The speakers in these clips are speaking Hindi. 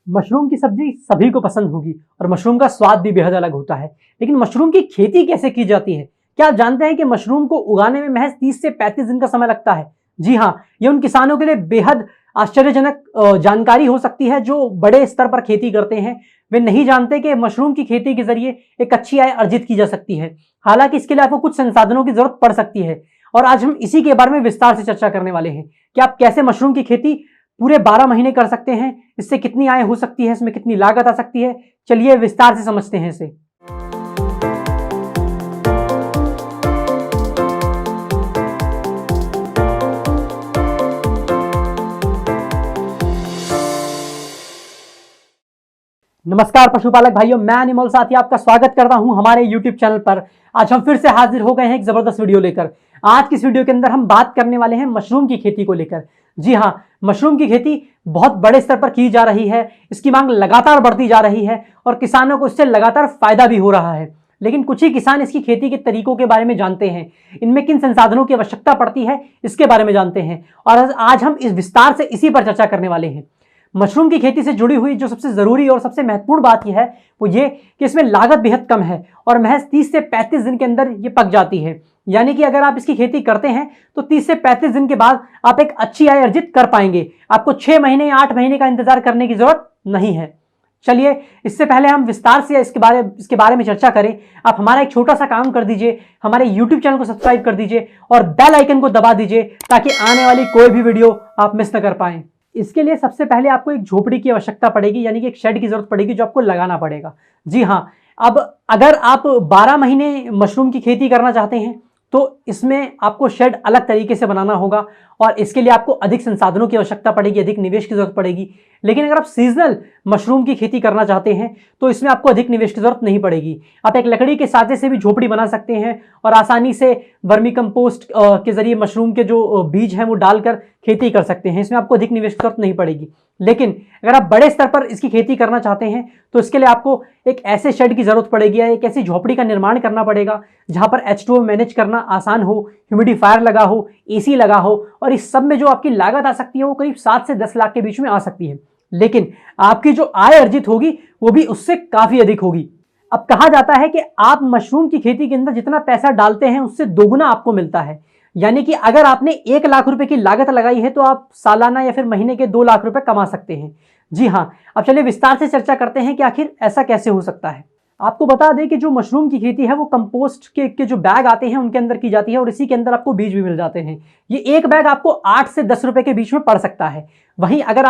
मशरूम की सब्जी सभी को पसंद होगी और मशरूम का स्वाद भी बेहद अलग होता है। लेकिन मशरूम की खेती कैसे की जाती है? क्या आप जानते हैं कि मशरूम को उगाने में महज 30 से 35 दिन का समय लगता है? जी हाँ, ये उन किसानों के लिए बेहद आश्चर्यजनक जानकारी हो सकती है जो बड़े स्तर पर खेती करते हैं। वे नहीं जानते कि मशरूम की खेती के जरिए एक अच्छी आय अर्जित की जा सकती है। हालांकि इसके लिए आपको कुछ संसाधनों की जरूरत पड़ सकती है और आज हम इसी के बारे में विस्तार से चर्चा करने वाले हैं कि आप कैसे मशरूम की खेती पूरे 12 महीने कर सकते हैं, इससे कितनी आय हो सकती है, इसमें कितनी लागत आ सकती है। चलिए विस्तार से समझते हैं इसे। नमस्कार पशुपालक भाइयों, मैं अनिमल साथी आपका स्वागत करता हूं हमारे YouTube चैनल पर। आज हम फिर से हाजिर हो गए हैं एक जबरदस्त वीडियो लेकर। आज की इस वीडियो के अंदर हम बात करने वाले हैं मशरूम की खेती को लेकर। जी हां, मशरूम की खेती बहुत बड़े स्तर पर की जा रही है, इसकी मांग लगातार बढ़ती जा रही है और किसानों को इससे लगातार फायदा भी हो रहा है। लेकिन कुछ ही किसान इसकी खेती के तरीकों के बारे में जानते हैं, इनमें किन संसाधनों की आवश्यकता पड़ती है इसके बारे में जानते हैं और आज हम इस विस्तार से इसी पर चर्चा करने वाले हैं। मशरूम की खेती से जुड़ी हुई जो सबसे जरूरी और सबसे महत्वपूर्ण बात यह है वो ये कि इसमें लागत बेहद कम है और महज 30 से 35 दिन के अंदर ये पक जाती है। यानी कि अगर आप इसकी खेती करते हैं तो 30 से 35 दिन के बाद आप एक अच्छी आय अर्जित कर पाएंगे। आपको 6 महीने या 8 महीने का इंतजार करने की जरूरत नहीं है। चलिए, इससे पहले हम विस्तार से इसके बारे में चर्चा करें। आप हमारा एक छोटा सा काम कर दीजिए, हमारे YouTube चैनल को सब्सक्राइब कर दीजिए और बेल आइकन को दबा दीजिए ताकि आने वाली कोई भी वीडियो आप मिस न कर पाएं। इसके लिए सबसे पहले आपको एक झोपड़ी की आवश्यकता पड़ेगी, यानी कि एक शेड की जरूरत पड़ेगी जो आपको लगाना पड़ेगा। जी हाँ, अब अगर आप 12 महीने मशरूम की खेती करना चाहते हैं तो इसमें आपको शेड अलग तरीके से बनाना होगा और इसके लिए आपको अधिक संसाधनों की आवश्यकता पड़ेगी, अधिक निवेश की जरूरत पड़ेगी। लेकिन अगर आप सीजनल मशरूम की खेती करना चाहते हैं तो इसमें आपको अधिक निवेश की जरूरत नहीं पड़ेगी। आप एक लकड़ी के साजे से भी झोपड़ी बना सकते हैं और आसानी से वर्मी कंपोस्ट के जरिए मशरूम के जो बीज हैं वो डालकर खेती कर सकते हैं। इसमें आपको अधिक निवेश की जरूरत नहीं पड़ेगी। लेकिन अगर आप बड़े स्तर पर इसकी खेती करना चाहते हैं तो इसके लिए आपको एक ऐसे शेड की जरूरत पड़ेगी या एक ऐसी झोपड़ी का निर्माण करना पड़ेगा जहां पर H2O मैनेज करना आसान हो, ह्यूमिडिफायर लगा हो, AC लगा हो और इस सब में जो आपकी लागत आ सकती है वो करीब 7 से 10 लाख के बीच में आ सकती है। लेकिन आपकी जो आय अर्जित होगी वो भी उससे काफी अधिक होगी। अब कहा जाता है कि आप मशरूम की खेती के अंदर जितना पैसा डालते हैं उससे दोगुना आपको मिलता है। यानी कि अगर आपने 1 लाख रुपए की लागत लगाई है तो आप सालाना या फिर महीने के 2 लाख रुपए कमा सकते हैं। जी हाँ, अब चलिए विस्तार से चर्चा करते हैं कि आखिर ऐसा कैसे हो सकता है। आपको बता दें कि जो मशरूम की खेती है वो कंपोस्ट के जो बैग आते हैं उनके अंदर की जाती है और इसी के अंदर आपको बीज भी मिल जाते हैं। ये एक बैग आपको 8 से 10 रुपए के बीच में पड़ सकता है। वहीं अगर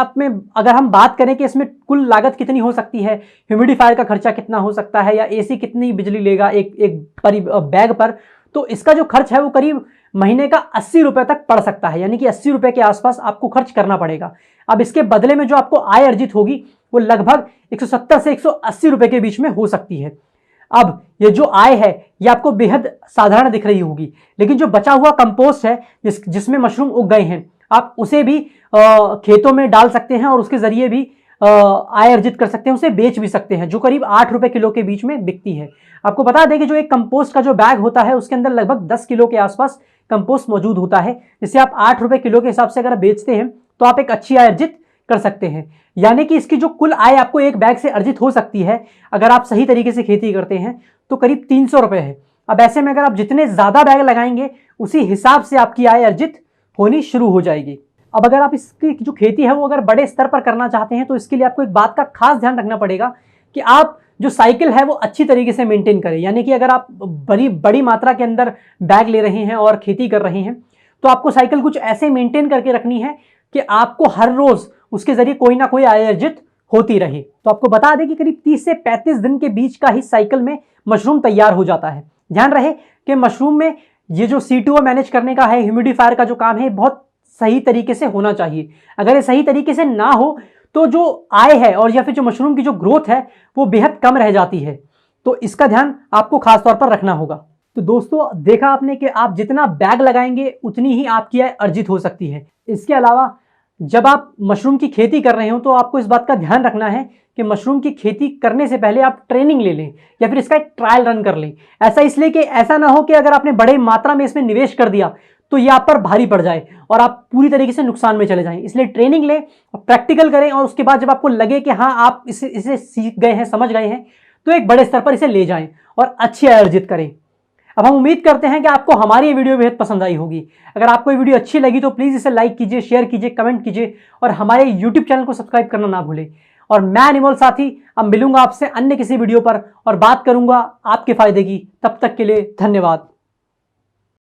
हम बात करें कि इसमें कुल लागत कितनी हो सकती है, ह्यूमिडिफायर का खर्चा कितना हो सकता है या AC कितनी बिजली लेगा एक बैग पर, तो इसका जो खर्च है वो करीब महीने का 80 रुपए तक पड़ सकता है। यानी कि 80 रुपए के आसपास आपको खर्च करना पड़ेगा। अब इसके बदले में जो आपको आय अर्जित होगी वो लगभग 170 से 180 रुपए के बीच में हो सकती है। अब ये जो आय है ये आपको बेहद साधारण दिख रही होगी, लेकिन जो बचा हुआ कंपोस्ट है जिसमें मशरूम उग गए हैं, आप उसे भी खेतों में डाल सकते हैं और उसके जरिए भी आय अर्जित कर सकते हैं, उसे बेच भी सकते हैं, जो करीब 8 रुपए किलो के बीच में बिकती है। आपको बता दें कि जो एक कंपोस्ट का जो बैग होता है उसके अंदर लगभग 10 किलो के आसपास कंपोस्ट मौजूद होता है, जिसे आप 8 रुपए किलो के हिसाब से अगर बेचते हैं तो आप एक अच्छी आय अर्जित कर सकते हैं। यानी कि इसकी जो कुल आय आपको एक बैग से अर्जित हो सकती है अगर आप सही तरीके से खेती करते हैं तो करीब 300 रुपए है। अब ऐसे में अगर आप जितने ज्यादा बैग लगाएंगे उसी हिसाब से आपकी आय अर्जित होनी शुरू हो जाएगी। अब अगर आप इसकी जो खेती है वो अगर बड़े स्तर पर करना चाहते हैं तो इसके लिए आपको एक बात का खास ध्यान रखना पड़ेगा कि आप जो साइकिल है वो अच्छी तरीके से मेंटेन करें। यानी कि अगर आप बड़ी मात्रा के अंदर बैग ले रहे हैं और खेती कर रहे हैं तो आपको साइकिल कुछ ऐसे मेंटेन करके रखनी है कि आपको हर रोज उसके जरिए कोई ना कोई आय अर्जित होती रहे। तो आपको बता दें कि करीब 30 से 35 दिन के बीच का ही साइकिल में मशरूम तैयार हो जाता है। ध्यान रहे कि मशरूम में ये जो C2O मैनेज करने का है, ह्यूमिडिफायर का जो काम है, बहुत सही तरीके से होना चाहिए। अगर ये सही तरीके से ना हो तो जो आय है और या फिर जो मशरूम की जो ग्रोथ है वो बेहद कम रह जाती है। तो इसका ध्यान आपको खास तौर पर रखना होगा। तो दोस्तों, देखा आपने कि आप जितना बैग लगाएंगे उतनी ही आपकी आय अर्जित हो सकती है। इसके अलावा जब आप मशरूम की खेती कर रहे हो तो आपको इस बात का ध्यान रखना है कि मशरूम की खेती करने से पहले आप ट्रेनिंग ले लें या फिर इसका एक ट्रायल रन कर लें। ऐसा इसलिए कि ऐसा ना हो कि अगर आपने बड़े मात्रा में इसमें निवेश कर दिया तो ये आप पर भारी पड़ जाए और आप पूरी तरीके से नुकसान में चले जाएं। इसलिए ट्रेनिंग लें, प्रैक्टिकल करें और उसके बाद जब आपको लगे कि हाँ आप इसे सीख गए हैं, समझ गए हैं, तो एक बड़े स्तर पर इसे ले जाएं और अच्छी आय अर्जित करें। अब हम उम्मीद करते हैं कि आपको हमारी ये वीडियो बेहद पसंद आई होगी। अगर आपको ये वीडियो अच्छी लगी तो प्लीज़ इसे लाइक कीजिए, शेयर कीजिए, कमेंट कीजिए और हमारे यूट्यूब चैनल को सब्सक्राइब करना ना भूलें। और मैं अनिमोल साथी अब मिलूंगा आपसे अन्य किसी वीडियो पर और बात करूंगा आपके फायदे की। तब तक के लिए धन्यवाद।